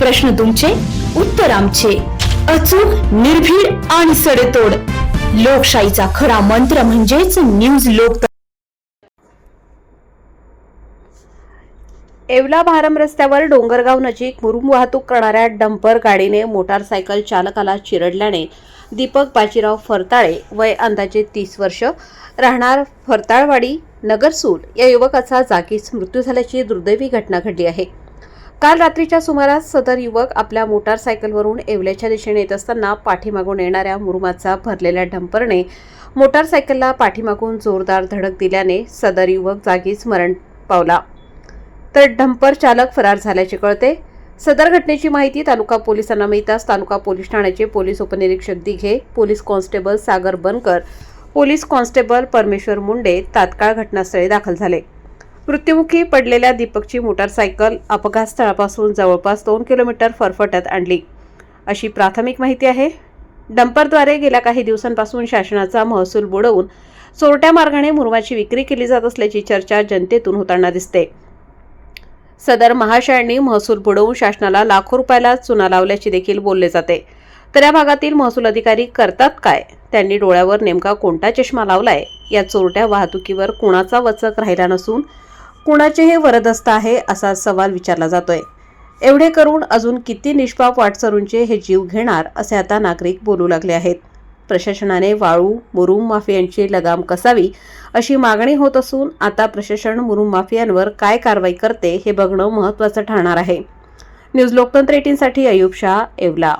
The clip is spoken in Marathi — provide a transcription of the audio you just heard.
प्रश्न तुमचे, उत्तर आमचे. अचूक, निर्भीड आणि सडेतोड. लोकशाहीचा खरा मंत्र म्हणजेच न्यूज लोक. येवला भारम रस्त्यावर डोंगरगाव नजीक मुरुम वाहतूक करणाऱ्या डंपर गाडीने मोटारसायकल चालकाला चिरडल्याने दीपक बाजीराव फरताळे, वय अंदाजे 30 वर्ष, राहणार फरताळवाडी, नगरसूल या युवकाचा जागीच मृत्यू झाल्याची दुर्दैवी घटना घडली आहे. काल रात्रीच्या सुमारास सदर युवक आपल्या मोटारसायकलवरून येवल्याच्या दिशेने येत असताना पाठीमागून येणाऱ्या मुरुमाचा भरलेल्या डंपरने मोटारसायकलला पाठीमागून जोरदार धडक दिल्याने सदर युवक जागीच मरण पावला, तर डंपर चालक फरार झाल्याचे कळते. सदर घटनेची माहिती तालुका पोलिसांना मिळताच तालुका पोलीस ठाण्याचे पोलीस उपनिरीक्षक दिघे, पोलीस कॉन्स्टेबल सागर बनकर, पोलीस कॉन्स्टेबल परमेश्वर मुंडे तात्काळ घटनास्थळी दाखल झाले. मृत्युमुखी पडलेल्या दीपकची मोटारसायकल अपघातस्थळापासून जवळपास 2 किलोमीटर फरफटत आणली, अशी प्राथमिक माहिती आहे. डंपरद्वारे गेल्या काही दिवसांपासून शासनाचा महसूल बुडवून चोरट्या मार्गाने मुरुमाची विक्री केली जात असल्याची चर्चा जनतेतून होताना दिसते. सदर महाशयांनी महसूल बुडवून शासनाला लाखो रुपयाला चुना लावल्याचे देखील बोलले जाते. तर या भागातील महसूल अधिकारी करतात काय? त्यांनी डोळ्यावर नेमका कोणता चष्मा लावलाय? या चोरट्या वाहतुकीवर कुणाचा वचक राहिला नसून कुणाचे हे वरदहस्त आहे, असा सवाल विचारला जातोय. एवढे करून अजून किती निष्पाप वाटसरूंचे हे जीव घेणार, असे आता नागरिक बोलू लागले आहेत. प्रशासनाने वाळू मुरुम माफियांची लगाम कसावी, अशी मागणी होत असून आता प्रशासन मुरुम माफियांवर काय कारवाई करते हे बघणं महत्त्वाचं ठरणार आहे. न्यूज लोकतंत्र 18 साठी अयूब शाह, येवला.